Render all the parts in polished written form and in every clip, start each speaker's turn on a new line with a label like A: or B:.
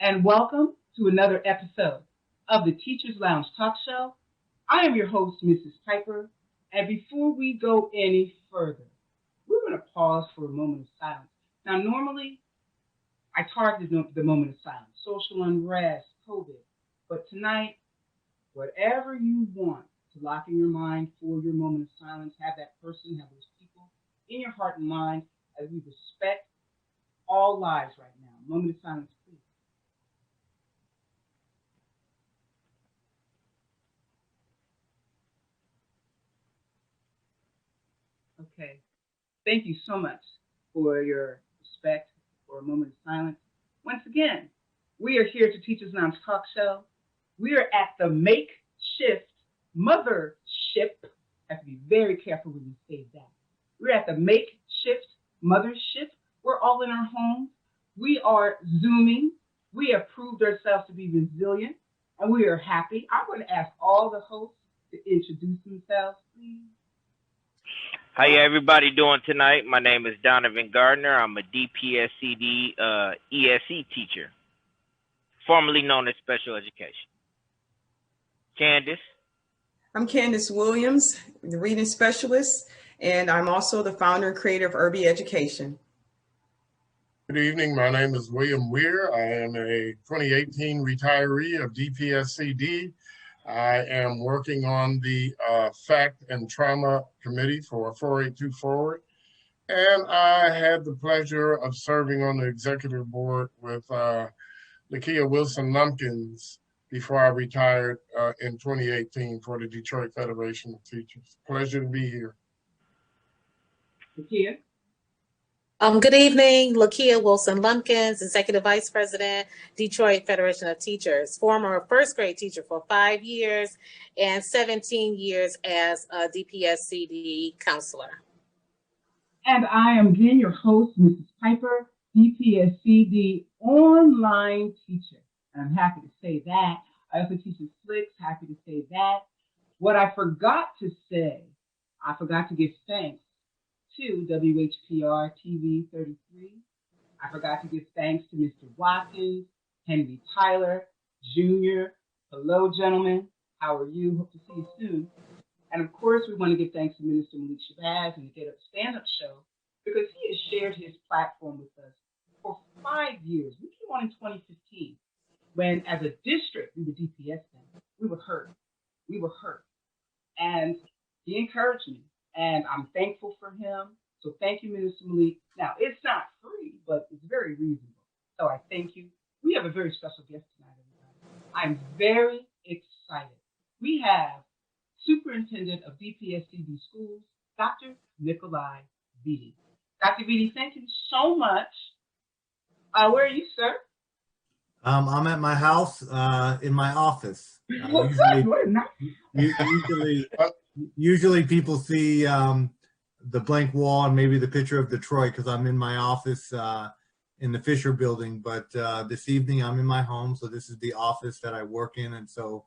A: and welcome to another episode of the Teachers Lounge Talk Show. I am your host, Mrs. Piper, and before we go any further, we're going to pause for a moment of silence. Now, normally, I target the moment of silence, social unrest, COVID, but tonight, whatever you want to lock in your mind for your moment of silence, have that person, have those people in your heart and mind as we respect all lives right now. Moment of silence, please. Okay. Thank you so much for your respect for a moment of silence. Once again, we are here to Teachers Lounge Talk Show. We are at the makeshift mothership. I have to be very careful when you say that. We're at the makeshift mothership. We're all in our homes. We are Zooming. We have proved ourselves to be resilient, and we are happy. I'm going to ask all the hosts to introduce themselves, please.
B: How everybody doing tonight? My name is Donovan Gardner. I'm a DPSCD ESE teacher, formerly known as special education. Candace?
C: I'm Candace Williams, the reading specialist, and I'm also the founder and creator of Irby Education.
D: Good evening. My name is William Weir. I am a 2018 retiree of DPSCD. I am working on the Fact and Trauma Committee for 482 Forward. And I had the pleasure of serving on the executive board with Lakia Wilson-Lumpkins before I retired in 2018 for the Detroit Federation of Teachers. Pleasure to be here.
A: Lakia?
E: Good evening, Lakia Wilson-Lumpkins, Executive Vice President, Detroit Federation of Teachers, former first grade teacher for 5 years and 17 years as a DPSCD counselor.
A: And I am again your host, Mrs. Piper, DPSCD online teacher. And I'm happy to say that. I also teach in Slicks, happy to say that. What I forgot to say, I forgot to give thanks to WHPR TV 33. I forgot to give thanks to Mr. Watkins, Henry Tyler, Jr. Hello, gentlemen. How are you? Hope to see you soon. And of course, we want to give thanks to Minister Malik Shabazz and the Get Up Stand Up Show because he has shared his platform with us for 5 years. We came on in 2015 when, as a district, we were DPS then. We were hurt. We were hurt. And he encouraged me. And I'm thankful for him. So thank you, Minister Malik. Now, it's not free, but it's very reasonable. So I thank you. We have a very special guest tonight, everybody. I'm very excited. We have Superintendent of DPSCD Schools, Dr. Nikolai Vitti. Dr. Vitti, thank you so much. Where are you, sir?
F: I'm at my house, in my office. Usually people see the blank wall and maybe the picture of Detroit because I'm in my office in the Fisher building. But this evening I'm in my home, so this is the office that I work in. And so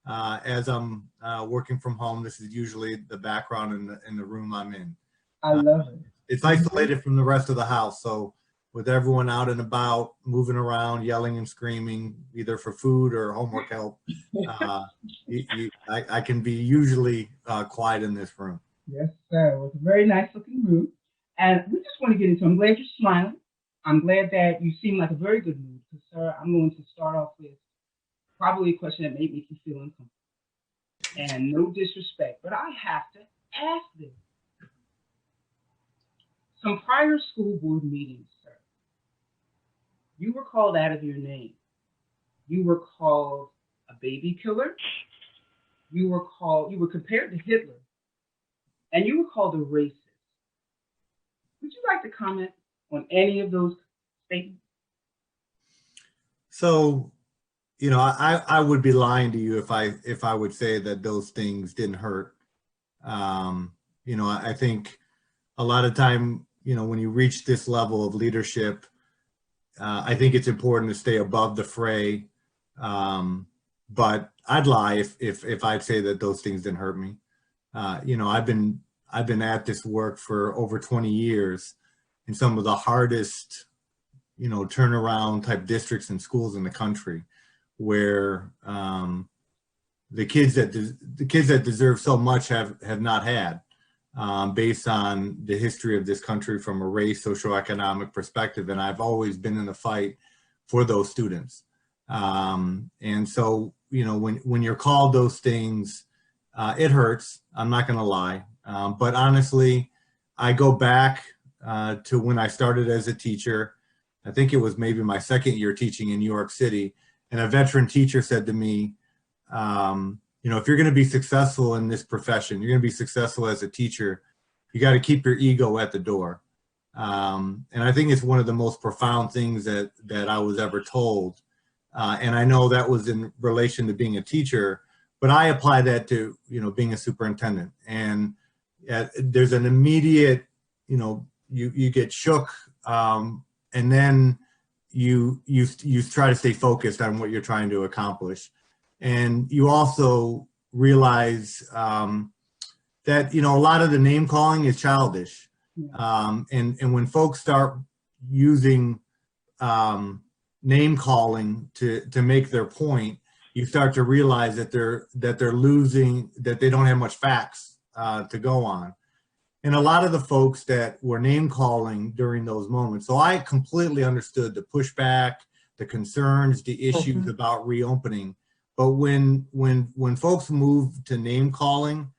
F: as I'm working from home, this is usually the background in the room I'm in.
A: I love it.
F: It's isolated from the rest of the house. So with everyone out and about, moving around, yelling and screaming, either for food or homework help, I can be usually quiet in this room.
A: Yes, sir. Well, it's a very nice looking room. And we just want to get into it. I'm glad you're smiling. I'm glad that you seem like a very good mood. So, sir, I'm going to start off with probably a question that may make you feel uncomfortable. And no disrespect, but I have to ask this. Some prior school board meetings, sir, you were called out of your name. You were called a baby killer. You were compared to Hitler. And you were called a racist. Would you like to comment on any of those statements?
F: So, I would be lying to you if I would say that those things didn't hurt. I think a lot of time, when you reach this level of leadership, I think it's important to stay above the fray. But I'd lie if I'd say that those things didn't hurt me. I've been at this work for over 20 years, and some of the hardest, turnaround type districts and schools in the country where the kids that deserve so much have not had, based on the history of this country from a race, socioeconomic perspective. And I've always been in the fight for those students. And so, when you're called those things, it hurts. I'm not going to lie. But honestly, I go back to when I started as a teacher. I think it was maybe my second year teaching in New York City. And a veteran teacher said to me, if you're going to be successful in this profession, you're going to be successful as a teacher, you got to keep your ego at the door. And I think it's one of the most profound things that I was ever told. And I know that was in relation to being a teacher, but I apply that to, being a superintendent. And there's an immediate, you get shook, and then you try to stay focused on what you're trying to accomplish. And you also realize that, a lot of the name calling is childish. And when folks start using name calling to make their point, you start to realize that they're losing, that they don't have much facts to go on. And a lot of the folks that were name calling during those moments, so I completely understood the pushback, the concerns, the issues about reopening. But when folks move to name calling,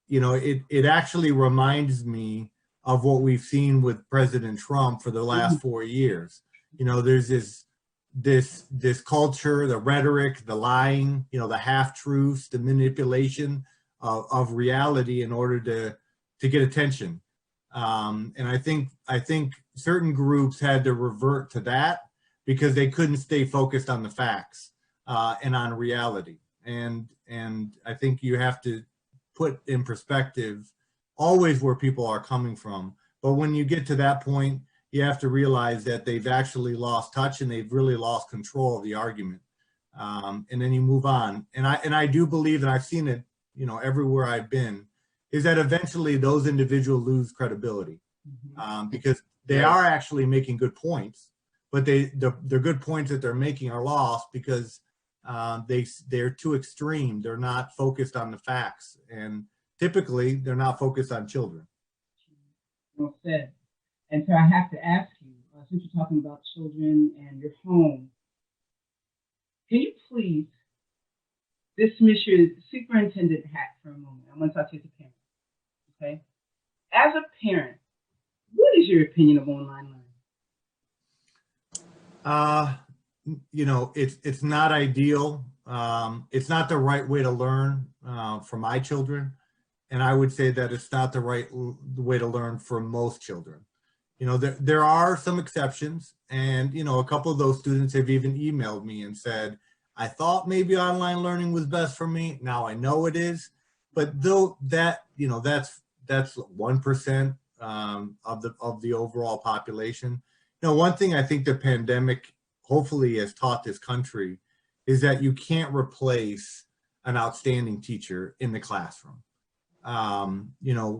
F: it actually reminds me of what we've seen with President Trump for the last 4 years. There's this culture, the rhetoric, the lying, the half-truths, the manipulation of reality in order to get attention. And I think certain groups had to revert to that because they couldn't stay focused on the facts and on reality. And I think you have to put in perspective always where people are coming from. But when you get to that point, you have to realize that they've actually lost touch and they've really lost control of the argument. And then you move on. And I do believe, and I've seen it, everywhere I've been, is that eventually those individuals lose credibility because they are actually making good points, but the good points that they're making are lost because they're too extreme. They're not focused on the facts, and typically they're not focused on children.
A: Well said. And so I have to ask you, since you're talking about children and your home, can you please dismiss your superintendent hat for a moment? I want to talk to you as a parent. Okay. As a parent, what is your opinion of online learning?
F: It's not ideal. It's not the right way to learn for my children. And I would say that it's not the right way to learn for most children. There are some exceptions. And, a couple of those students have even emailed me and said, I thought maybe online learning was best for me. Now I know it is. But though that, that's 1% of the overall population. One thing I think the pandemic hopefully has taught this country is that you can't replace an outstanding teacher in the classroom.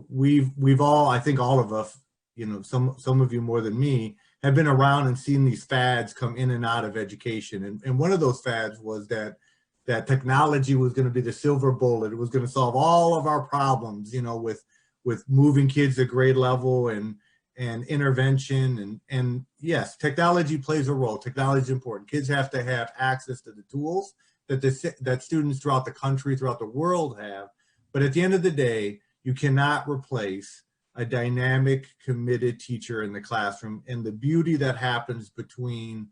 F: We've all, I think all of us, some of you more than me, have been around and seen these fads come in and out of education. And one of those fads was that technology was going to be the silver bullet. It was going to solve all of our problems, with moving kids to grade level and intervention. And yes, technology plays a role. Technology is important. Kids have to have access to the tools that students throughout the country, throughout the world have. But at the end of the day, you cannot replace a dynamic, committed teacher in the classroom, and the beauty that happens between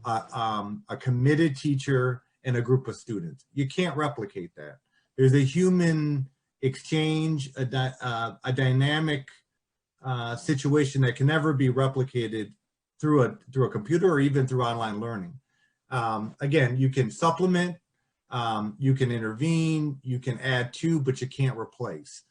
F: a committed teacher and a group of students. You can't replicate that. There's a human exchange, a dynamic situation that can never be replicated through a computer or even through online learning. Again, you can supplement, you can intervene, you can add to, but you can't replace.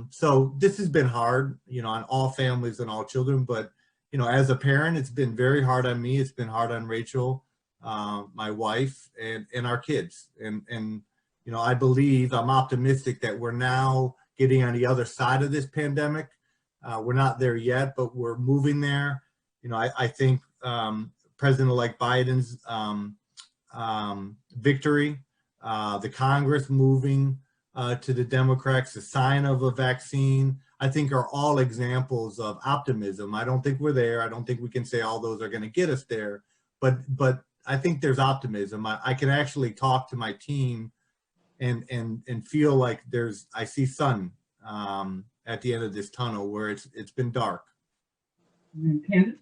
F: So this has been hard, on all families and all children, but, as a parent, it's been very hard on me. It's been hard on Rachel, my wife, and our kids. And I believe, I'm optimistic that we're now getting on the other side of this pandemic. We're not there yet, but we're moving there. I think President-elect Biden's victory, the Congress moving to the Democrats, the sign of a vaccine, I think are all examples of optimism. I don't think we're there. I don't think we can say all those are going to get us there, but I think there's optimism. I can actually talk to my team and feel like I see sun at the end of this tunnel where it's been dark.
A: Candace?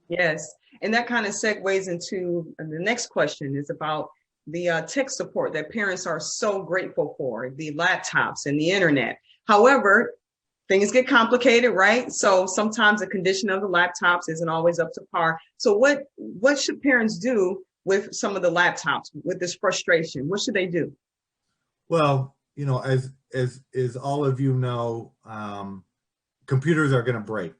C: Yes, and that kind of segues into the next question is about the tech support that parents are so grateful for, the laptops and the internet. However, things get complicated, right? So sometimes the condition of the laptops isn't always up to par. So what should parents do with some of the laptops, with this frustration? What should they do?
F: Well, as all of you know, computers are going to break.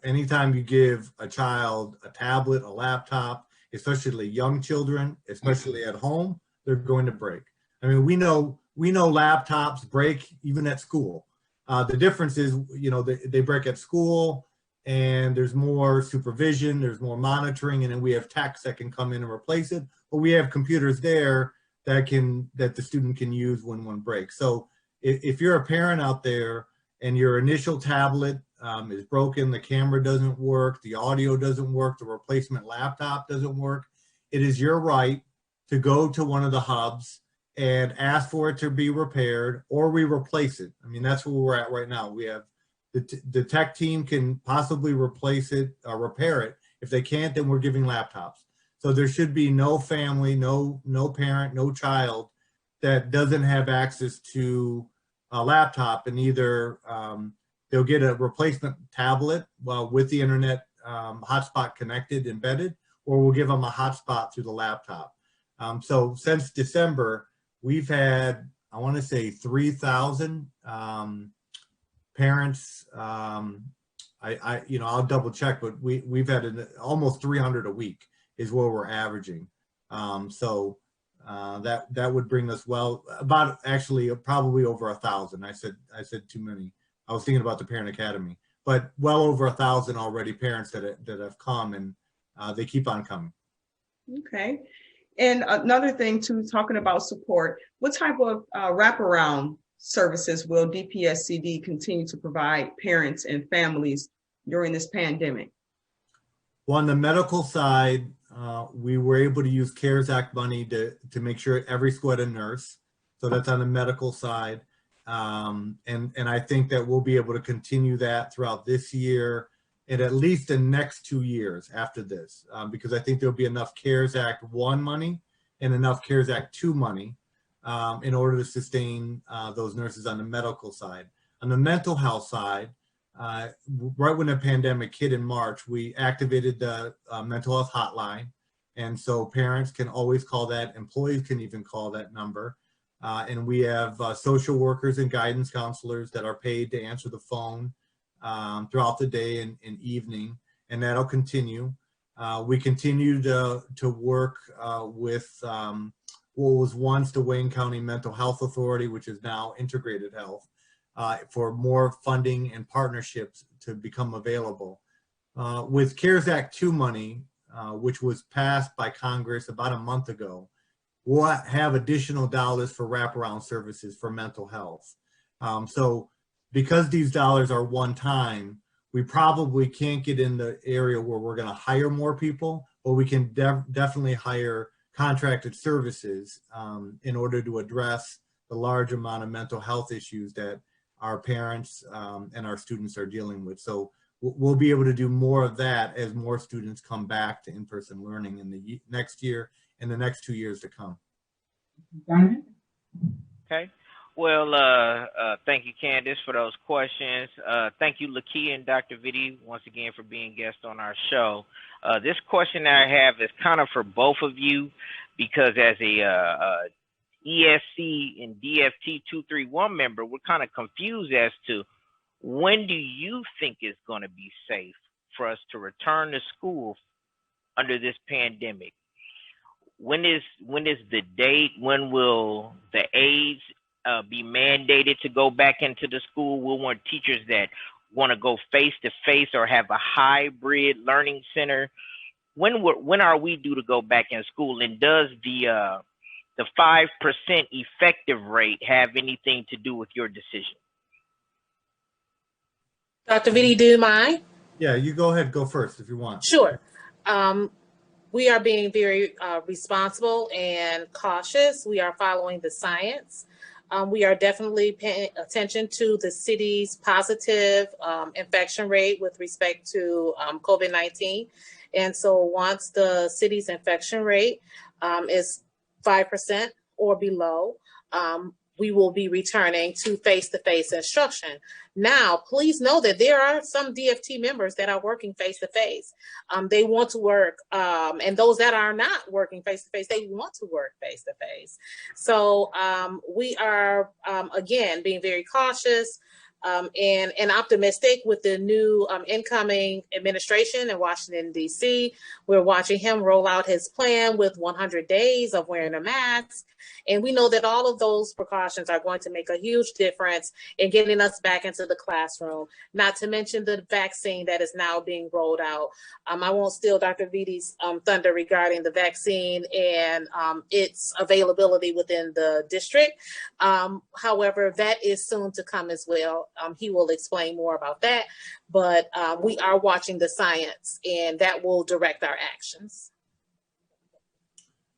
F: Anytime you give a child a tablet, a laptop, especially young children, especially at home, they're going to break. I mean, we know laptops break even at school. The difference is, they break at school and there's more supervision, there's more monitoring, and then we have techs that can come in and replace it, but we have computers there that the student can use when one breaks. So if you're a parent out there and your initial tablet is broken, the camera doesn't work, the audio doesn't work, the replacement laptop doesn't work, it is your right to go to one of the hubs and ask for it to be repaired, or we replace it. I mean, that's where we're at right now. We have the tech team can possibly replace it or repair it. If they can't, then we're giving laptops. So there should be no family, no parent, no child that doesn't have access to a laptop, and either they'll get a replacement tablet with the internet hotspot connected, embedded, or we'll give them a hotspot through the laptop. So since December, we've had, I want to say 3,000 parents. I'll double check, but we've had almost 300 a week is where we're averaging. So that would bring us probably over 1,000. I said too many. I was thinking about the Parent Academy, but well over 1,000 already parents that have come, and they keep on coming.
C: Okay. And another thing too, talking about support, what type of wraparound services will DPSCD continue to provide parents and families during this pandemic?
F: Well, on the medical side, we were able to use CARES Act money to make sure every school had a nurse. So that's on the medical side. And I think that we'll be able to continue that throughout this year and at least the next 2 years after this, because I think there'll be enough CARES Act 1 money and enough CARES Act 2 money in order to sustain those nurses on the medical side. On the mental health side, right when the pandemic hit in March, we activated the mental health hotline. And so parents can always call that, employees can even call that number. And we have social workers and guidance counselors that are paid to answer the phone throughout the day and evening, and that'll continue. We continue to work with what was once the Wayne County Mental Health Authority, which is now Integrated Health, for more funding and partnerships to become available. With CARES Act 2 money, which was passed by Congress about a month ago, we'll have additional dollars for wraparound services for mental health. So because these dollars are one time, we probably can't get in the area where we're going to hire more people, but we can definitely hire contracted services in order to address the large amount of mental health issues that our parents and our students are dealing with. So we'll be able to do more of that as more students come back to in-person learning in the next year and the next 2 years to come.
B: Okay. Well, thank you, Candace, for those questions. Thank you, Lakia and Dr. Vitti, once again for being guests on our show. This question I have is kind of for both of you, because as a ESC and DFT 231 member, we're kind of confused as to when do you think it's going to be safe for us to return to school under this pandemic? When is the date? When will the aides be mandated to go back into the school? We'll want teachers that want to go face to face or have a hybrid learning center? When are we due to go back in school? And does the 5% effective rate have anything to do with your decision?
E: Dr. Vitti, do you mind?
F: Yeah, you go ahead, go first if you want.
E: Sure. We are being very responsible and cautious. We are following the science. We are definitely paying attention to the city's positive infection rate with respect to COVID-19. And so once the city's infection rate is 5% or below, we will be returning to face-to-face instruction. Now, please know that there are some DFT members that are working face-to-face. They want to work, and those that are not working face-to-face, they want to work face-to-face. So we are, again, being very cautious and optimistic with the new incoming administration in Washington, D.C. We're watching him roll out his plan with 100 days of wearing a mask. And we know that all of those precautions are going to make a huge difference in getting us back into the classroom, not to mention the vaccine that is now being rolled out. I won't steal Dr. Vitti's thunder regarding the vaccine and its availability within the district. However, that is soon to come as well. He will explain more about that, but we are watching the science, and that will direct our actions.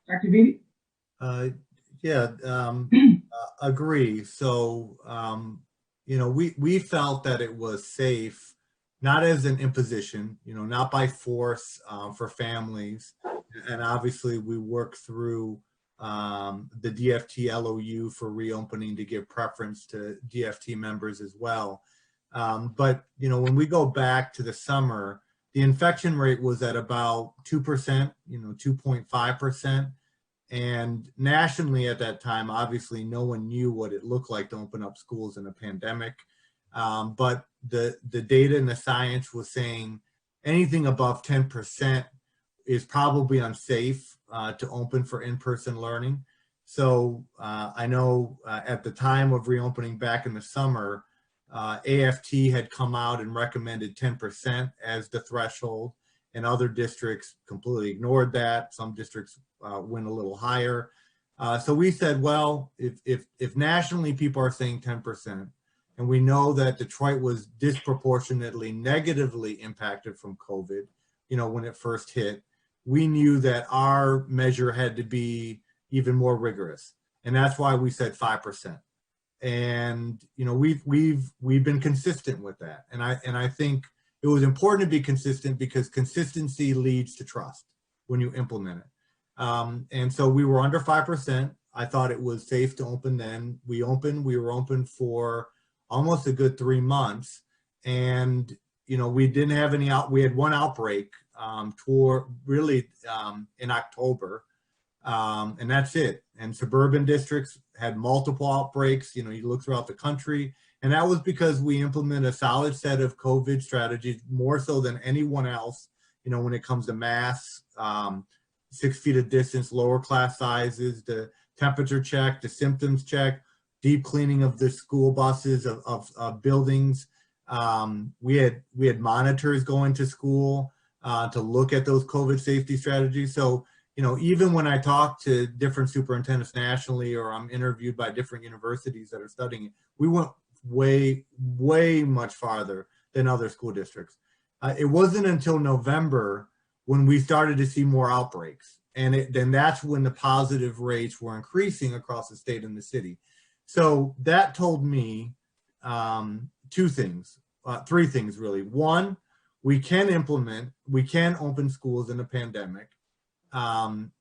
A: Dr. Vitti?
F: Agree. So, we felt that it was safe, not as an imposition, not by force for families. And obviously we worked through the DFT LOU for reopening to give preference to DFT members as well. But, when we go back to the summer, the infection rate was at about 2%, 2.5%. And nationally at that time, obviously no one knew what it looked like to open up schools in a pandemic. But the data and the science was saying anything above 10% is probably unsafe to open for in-person learning. So I know at the time of reopening back in the summer, AFT had come out and recommended 10% as the threshold, and other districts completely ignored that. Some districts went a little higher. So we said, well, if nationally people are saying 10%, and we know that Detroit was disproportionately negatively impacted from COVID, when it first hit, we knew that our measure had to be even more rigorous. And that's why we said 5%. And, we've been consistent with that. And I think it was important to be consistent because consistency leads to trust when you implement it. And so we were under 5%. I thought it was safe to open then. We were open for almost a good 3 months. And, we didn't have we had one outbreak in October. And that's it. And suburban districts had multiple outbreaks, you look throughout the country. And that was because we implement a solid set of COVID strategies, more so than anyone else, when it comes to masks, 6 feet of distance, lower class sizes, the temperature check, the symptoms check, deep cleaning of the school buses, of buildings. We had monitors going to school to look at those COVID safety strategies. So, even when I talk to different superintendents nationally, or I'm interviewed by different universities that are studying it, we went way, way much farther than other school districts. It wasn't until November when we started to see more outbreaks. And then that's when the positive rates were increasing across the state and the city. So that told me three things really. One, we can open schools in a pandemic. And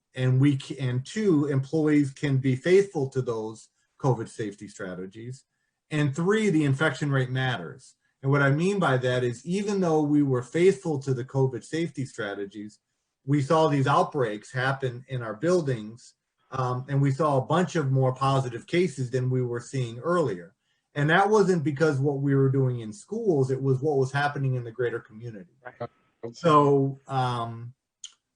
F: two, employees can be faithful to those COVID safety strategies. And three, the infection rate matters. And what I mean by that is, even though we were faithful to the COVID safety strategies, we saw these outbreaks happen in our buildings, and we saw a bunch of more positive cases than we were seeing earlier. And that wasn't because what we were doing in schools, it was what was happening in the greater community. So,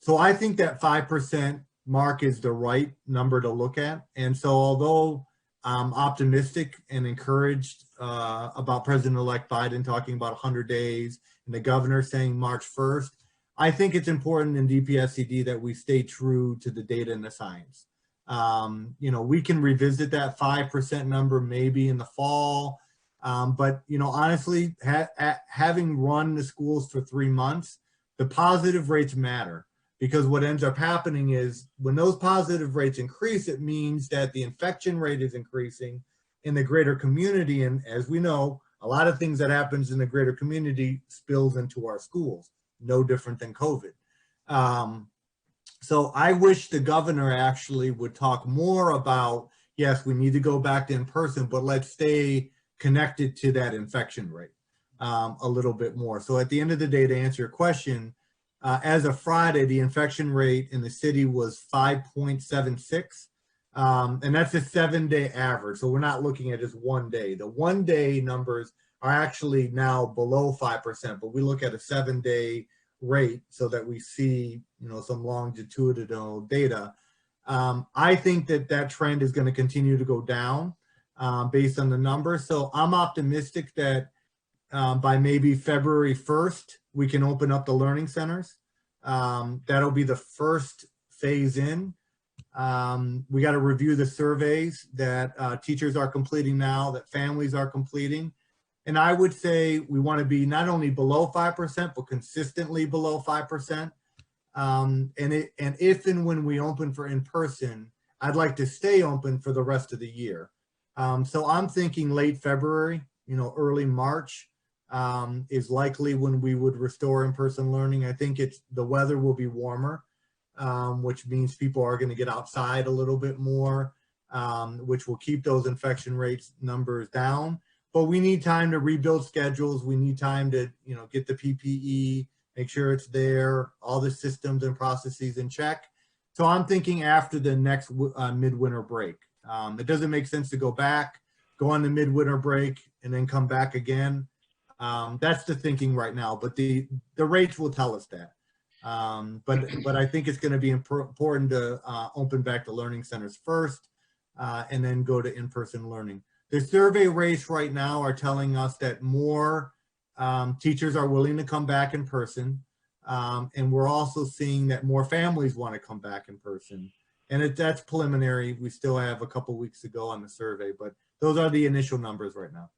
F: so I think that 5% mark is the right number to look at. And so although I'm optimistic and encouraged about President-elect Biden talking about 100 days and the governor saying March 1st. I think it's important in DPSCD that we stay true to the data and the science. We can revisit that 5% number maybe in the fall. But honestly, having run the schools for 3 months, the positive rates matter, because what ends up happening is when those positive rates increase, it means that the infection rate is increasing in the greater community. And as we know, a lot of things that happens in the greater community spills into our schools, no different than COVID. So I wish the governor actually would talk more about, yes, we need to go back to in person, but let's stay connected to that infection rate a little bit more. So at the end of the day, to answer your question, as of Friday, the infection rate in the city was 5.76. And that's a 7-day average. So we're not looking at just one day. The 1-day numbers are actually now below 5%, but we look at a 7-day rate so that we see, some longitudinal data. I think that trend is going to continue to go down based on the numbers. So I'm optimistic that by maybe February 1st, we can open up the learning centers. That'll be the first phase in. We got to review the surveys that teachers are completing now, that families are completing. And I would say we want to be not only below 5%, but consistently below 5%. And if and when we open for in-person, I'd like to stay open for the rest of the year. So I'm thinking late February, early March is likely when we would restore in-person learning. I think the weather will be warmer, which means people are going to get outside a little bit more, which will keep those infection rates numbers down. But we need time to rebuild schedules. We need time to, get the PPE, make sure it's there, all the systems and processes in check. So I'm thinking after the next midwinter break. It doesn't make sense to go on the midwinter break and then come back again. That's the thinking right now, but the rates will tell us that. But I think it's going to be important to open back the learning centers first and then go to in-person learning. The survey rates right now are telling us that more teachers are willing to come back in person. And we're also seeing that more families want to come back in person. And that's preliminary. We still have a couple weeks to go on the survey, but those are the initial numbers right now.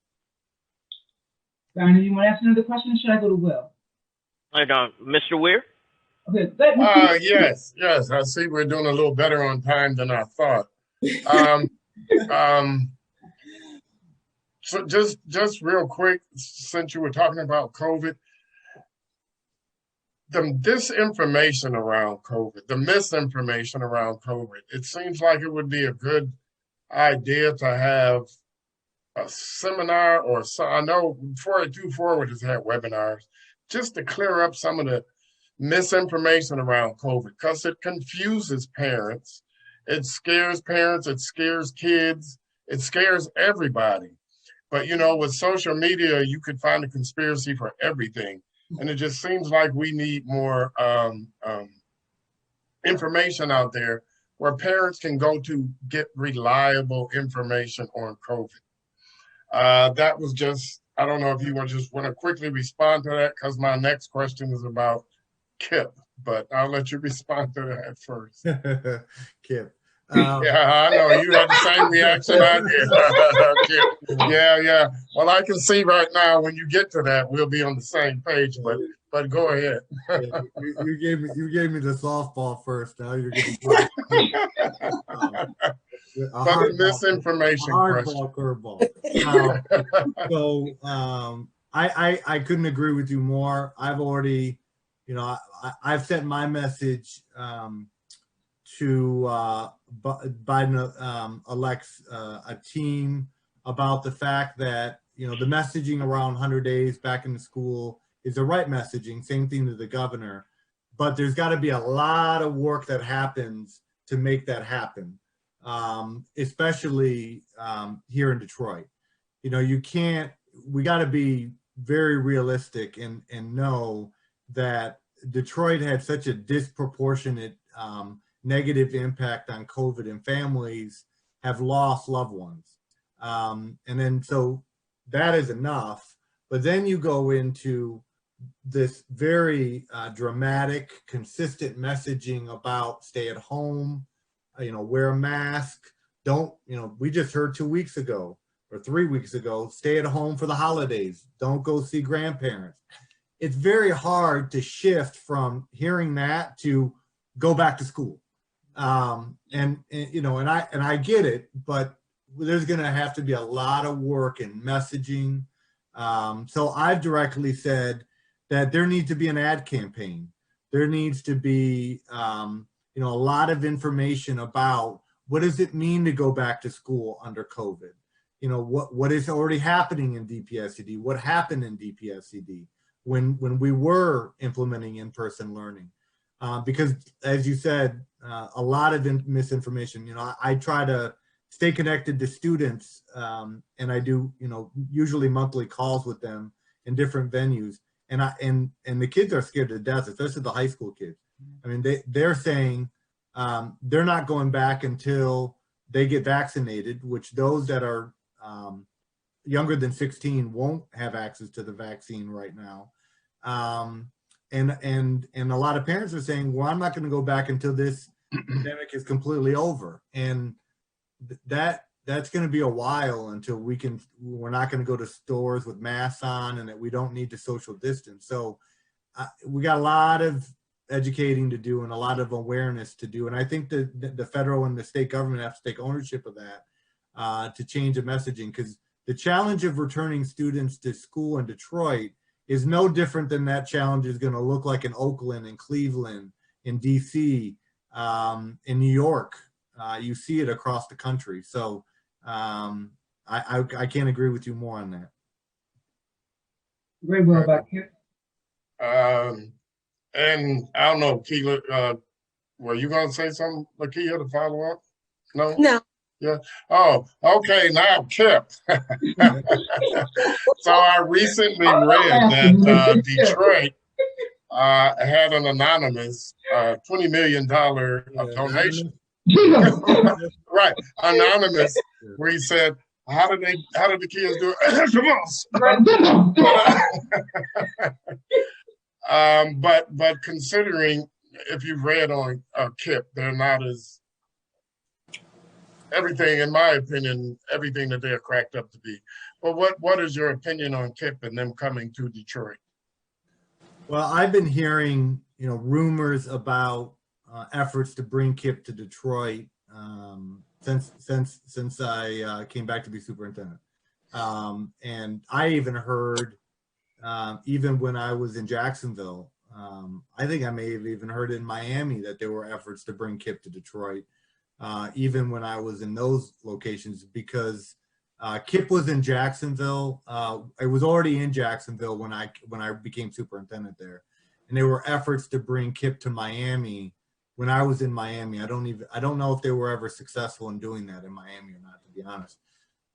A: Donna, you want to ask another question, or should I go to Will?
B: Mr. Weir?
A: Okay, good.
D: Yes. I see we're doing a little better on time than I thought. So just real quick, since you were talking about COVID, the disinformation around COVID, the misinformation around COVID, it seems like it would be a good idea to have a seminar or so. I know 482 Forward has had webinars just to clear up some of the misinformation around COVID, because it confuses parents. It scares parents, it scares kids, it scares everybody. But with social media, you could find a conspiracy for everything. And it just seems like we need more information out there where parents can go to get reliable information on COVID. That was just, I don't know if you want to quickly respond to that, because my next question is about kipp, but I'll let you respond to that first.
F: Kipp.
D: Yeah, I know you had the same reaction I did. Yeah. Well, I can see right now when you get to that, we'll be on the same page. But go ahead.
F: You gave me the softball first. Now you're getting
D: the misinformation
F: hardball curveball. I couldn't agree with you more. I've already, I've sent my message to Biden elects a team about the fact that, the messaging around 100 days back in the school is the right messaging, same thing to the governor, but there's got to be a lot of work that happens to make that happen, especially here in Detroit. We got to be very realistic and know that Detroit had such a disproportionate negative impact on COVID, and families have lost loved ones. And then so that is enough. But then you go into this very dramatic, consistent messaging about stay at home, wear a mask. Don't, we just heard 2 weeks ago or 3 weeks ago, stay at home for the holidays. Don't go see grandparents. It's very hard to shift from hearing that to go back to school. And I get it, but there's going to have to be a lot of work in messaging. So I've directly said that there needs to be an ad campaign. There needs to be, a lot of information about what does it mean to go back to school under COVID? What is already happening in DPSCD? What happened in DPSCD when we were implementing in-person learning? Because as you said, a lot of misinformation. I try to stay connected to students, and I do, usually monthly calls with them in different venues. And the kids are scared to death, especially the high school kids. I mean, they're saying they're not going back until they get vaccinated, which those that are younger than 16 won't have access to the vaccine right now. And a lot of parents are saying, well, I'm not going to go back until this pandemic is completely over. And that's going to be a while until we're not going to go to stores with masks on and that we don't need to social distance. So we got a lot of educating to do and a lot of awareness to do. And I think that the federal and the state government have to take ownership of that to change the messaging, because the challenge of returning students to school in Detroit is no different than that challenge is going to look like in Oakland, in Cleveland, in DC, in New York. You see it across the country. So I can't agree with you more on that.
A: Very well about Kipp.
D: And I don't know, Keela, were you going to say something, Lakia, to follow up? No?
E: No.
D: Yeah. Oh, okay. Now, Kipp. So I recently read that Detroit had an anonymous $20 million donation. Right, anonymous, where he said, how did the kids do it? But considering, if you've read on Kipp, they're not as everything, in my opinion, everything that they're cracked up to be. But what is your opinion on Kipp and them coming to Detroit?
F: Well, I've been hearing, rumors about efforts to bring Kipp to Detroit since I came back to be superintendent. And I even heard, even when I was in Jacksonville, I think I may have even heard in Miami that there were efforts to bring Kipp to Detroit, even when I was in those locations, because Kipp was in Jacksonville. I was already in Jacksonville when I became superintendent there, and there were efforts to bring Kipp to Miami when I was in Miami. I don't know if they were ever successful in doing that in Miami or not, to be honest.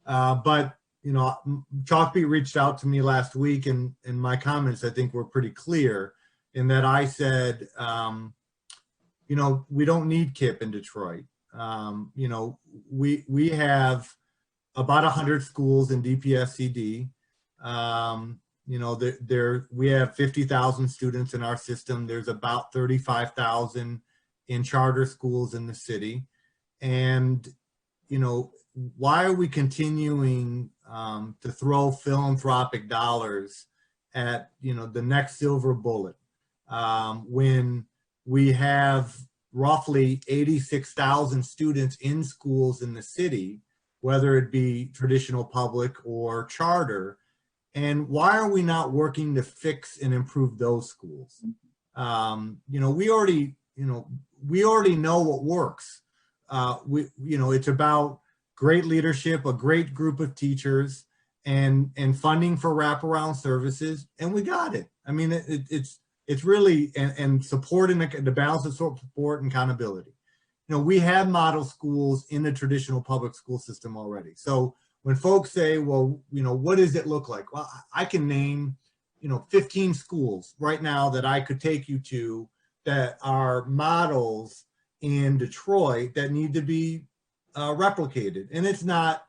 F: But Chalkbeat reached out to me last week, and my comments I think were pretty clear in that I said, we don't need Kipp in Detroit. We have about 100 schools in DPSCD. We have 50,000 students in our system. There's about 35,000 in charter schools in the city. And, why are we continuing to throw philanthropic dollars at, the next silver bullet when we have roughly 86,000 students in schools in the city, whether it be traditional public or charter? And why are we not working to fix and improve those schools? We already know what works. It's about great leadership, a great group of teachers, and funding for wraparound services, and we got it. I mean, it's really, and support in the balance of support and accountability. We have model schools in the traditional public school system already. So when folks say, well, what does it look like? Well, I can name, 15 schools right now that I could take you to that are models in Detroit that need to be replicated. And it's not,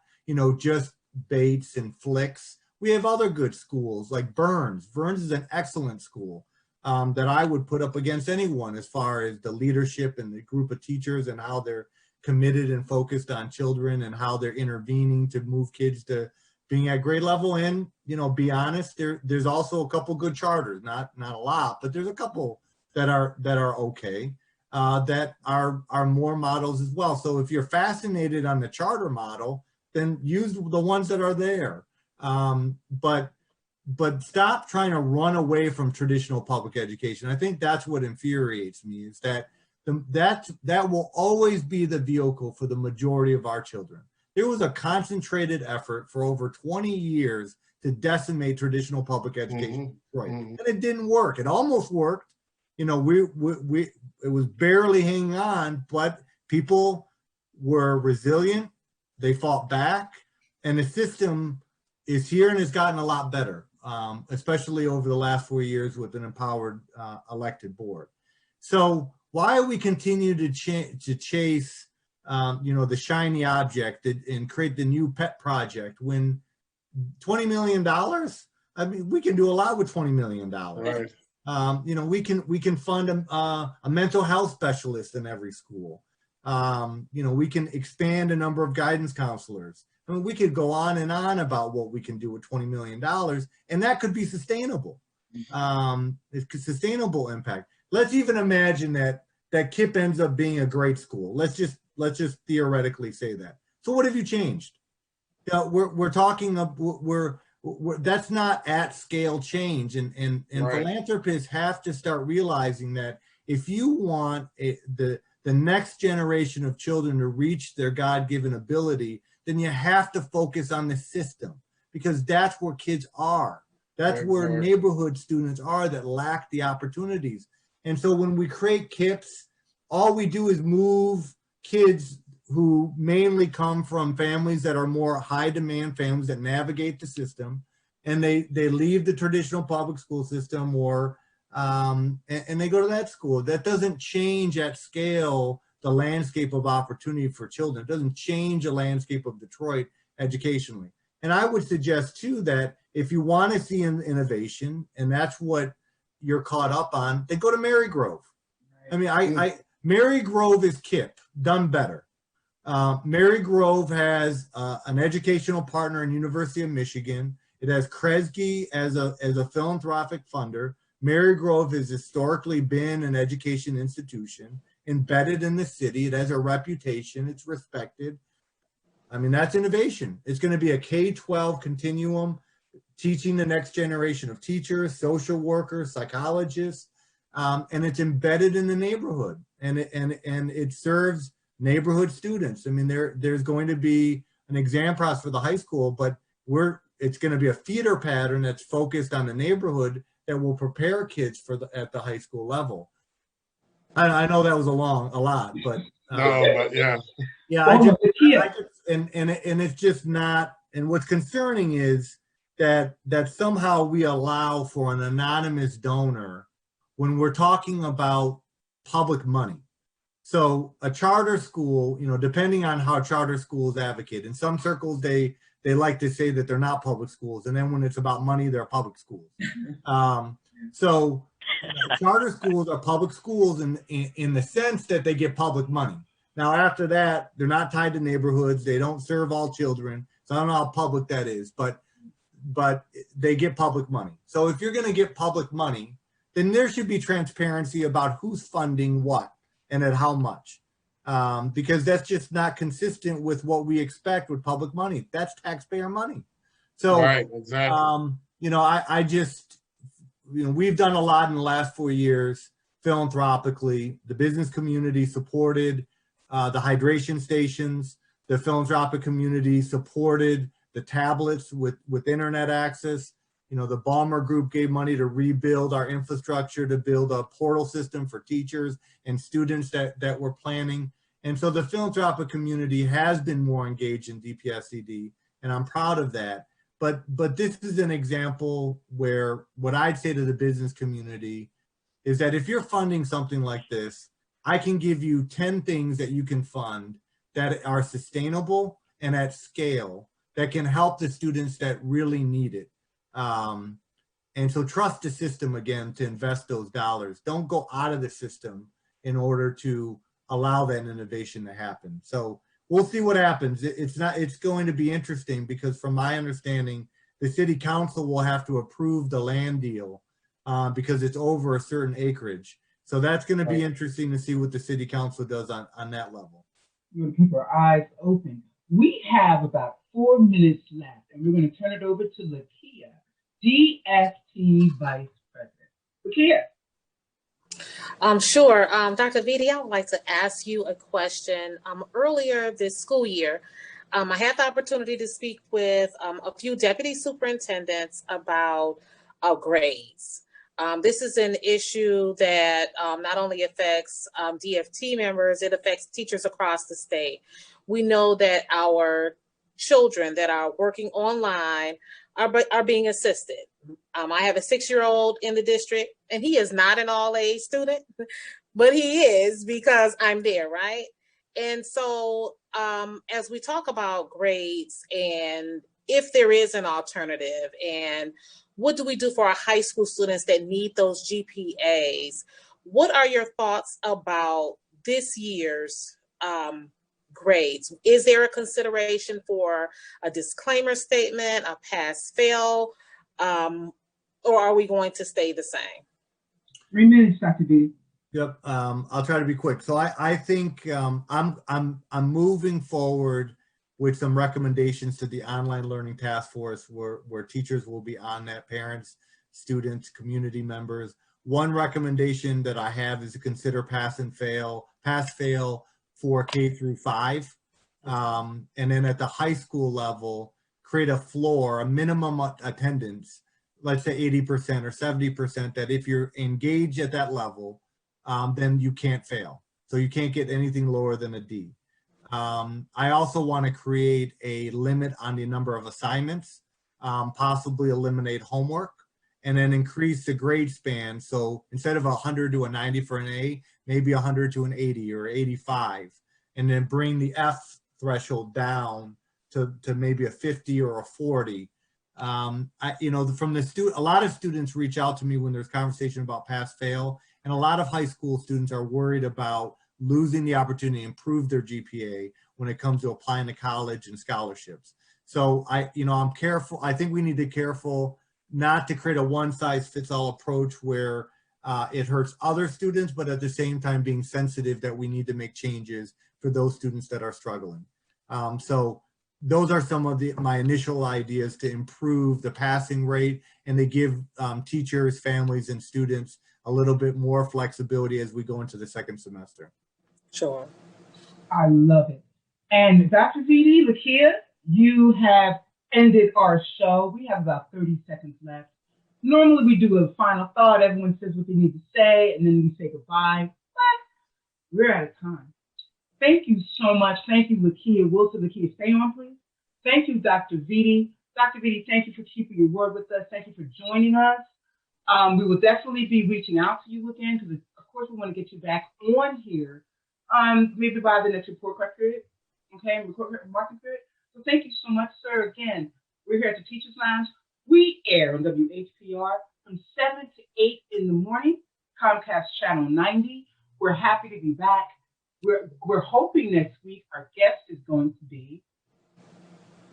F: just Bates and Flicks. We have other good schools like Burns. Burns is an excellent school that I would put up against anyone as far as the leadership and the group of teachers and how they're committed and focused on children and how they're intervening to move kids to being at grade level. And, be honest, there's also a couple good charters, not a lot, but there's a couple that are okay, that are more models as well. So if you're fascinated on the charter model, then use the ones that are there. But stop trying to run away from traditional public education. I think that's what infuriates me, is that that will always be the vehicle for the majority of our children. There was a concentrated effort for over 20 years to decimate traditional public education, right? And it didn't work. It almost worked. It was barely hanging on, but people were resilient. They fought back, and the system is here and has gotten a lot better, especially over the last 4 years with an empowered elected board. So why we continue to chase, the shiny object and create the new pet project when $20 million? I mean, we can do a lot with $20 million. Right. We can fund a mental health specialist in every school. We can expand a number of guidance counselors. I mean, we could go on and on about what we can do with $20 million, and that could be sustainable. It's sustainable impact. Let's even imagine that KIPP ends up being a great school. Let's just theoretically say that. So what have you changed? We're talking that's not at scale change, and right. Philanthropists have to start realizing that if you want the next generation of children to reach their God-given ability, then you have to focus on the system, because that's where kids are. That's where neighborhood students are that lack the opportunities. And so when we create KIPPs, all we do is move kids who mainly come from families that are more high demand families that navigate the system, and they leave the traditional public school system and they go to that school. That doesn't change at scale the landscape of opportunity for children. It doesn't change the landscape of Detroit educationally. And I would suggest too that if you want to see innovation, and that's what you're caught up on, then go to Marygrove. I mean, Marygrove is KIPP done better. Marygrove has an educational partner in University of Michigan. It has Kresge as a philanthropic funder. Marygrove has historically been an education institution embedded in the city. It has a reputation. It's respected. I mean, that's innovation. It's going to be a K-12 continuum, teaching the next generation of teachers, social workers, psychologists, and it's embedded in the neighborhood, and it serves neighborhood students. I mean, there's going to be an exam process for the high school, but it's going to be a feeder pattern that's focused on the neighborhood that will prepare kids at the high school level. I know that was a lot, but
D: but yeah,
F: and it's just not. And what's concerning is that somehow we allow for an anonymous donor when we're talking about public money. So a charter school, depending on how charter schools advocate, in some circles they like to say that they're not public schools, and then when it's about money, they're public schools. So charter schools are public schools in the sense that they get public money. Now after that, they're not tied to neighborhoods. They don't serve all children. So I don't know how public that is, but they get public money. So if you're going to get public money, then there should be transparency about who's funding what and at how much, because that's just not consistent with what we expect with public money. That's taxpayer money. So,
D: right, exactly.
F: I just, we've done a lot in the last 4 years philanthropically. The business community supported the hydration stations. The philanthropic community supported the tablets with internet access. The Ballmer Group gave money to rebuild our infrastructure, to build a portal system for teachers and students that were planning. And so the philanthropic community has been more engaged in DPSCD, and I'm proud of that. But this is an example where what I'd say to the business community is that if you're funding something like this, I can give you 10 things that you can fund that are sustainable and at scale that can help the students that really need it. And so trust the system again to invest those dollars. Don't go out of the system in order to allow that innovation to happen. So we'll see what happens. It's going to be interesting because from my understanding, the city council will have to approve the land deal because it's over a certain acreage. So that's going to be interesting to see what the city council does on that level.
A: We're going to keep our eyes open. We have about 4 minutes left, and we're going to turn it over to Lakia, DFT Vice President. Lakia.
E: Sure. Dr. Vitti, I would like to ask you a question. Earlier this school year, I had the opportunity to speak with a few deputy superintendents about grades. This is an issue that not only affects DFT members, it affects teachers across the state. We know that our children that are working online are being assisted. I have a 6-year-old in the district, and he is not an all-A student, but he is because I'm there, right? And so as we talk about grades and if there is an alternative and what do we do for our high school students that need those GPAs, what are your thoughts about this year's grades? Is there a consideration for a disclaimer statement, a pass-fail, or are we going to stay the same?
A: 3 minutes, Dr. B.
F: Yep, I'll try to be quick. So I think I'm moving forward with some recommendations to the online learning task force where teachers will be on that, parents, students, community members. One recommendation that I have is to consider pass fail for K through 5. And then at the high school level, create a floor, a minimum attendance, let's say 80% or 70%, that if you're engaged at that level, then you can't fail. So you can't get anything lower than a D. I also want to create a limit on the number of assignments, possibly eliminate homework, and then increase the grade span. So instead of 100 to a 90 for an A, maybe 100 to an 80 or 85, and then bring the F threshold down to maybe a 50 or a 40. From the student, a lot of students reach out to me when there's conversation about pass fail, and a lot of high school students are worried about losing the opportunity to improve their GPA when it comes to applying to college and scholarships. So I'm careful. I think we need to be careful not to create a one-size-fits-all approach where it hurts other students, but at the same time being sensitive that we need to make changes for those students that are struggling. So those are some of my initial ideas to improve the passing rate and to give teachers, families, and students a little bit more flexibility as we go into the second semester.
E: Sure.
A: I love it. And Dr. Vitti, Lakia, you have ended our show. We have about 30 seconds left. Normally we do a final thought. Everyone says what they need to say, and then we say goodbye. But we're out of time. Thank you so much. Thank you, Lakia Wilson. Lakia, stay on, please. Thank you, Dr. Vitti. Dr. Vitti, thank you for keeping your word with us. Thank you for joining us. We will definitely be reaching out to you again because, of course, we want to get you back on here, maybe by the next report card period, okay, market period. So thank you so much, sir. Again, we're here at the Teachers Lounge. We air on WHPR from 7 to 8 in the morning, Comcast Channel 90. We're happy to be back. We're hoping next week our guest is going to be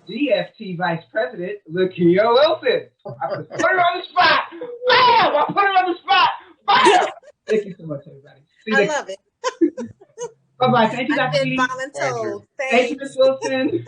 A: DFT Vice President Lakia Wilson. I put her on the spot. Bam! I put her on the spot. Bam! Thank you so much, everybody.
E: I love it.
A: Bye-bye. Thank you, Dr.
E: I've been voluntold.
A: Thank you, Ms. Wilson.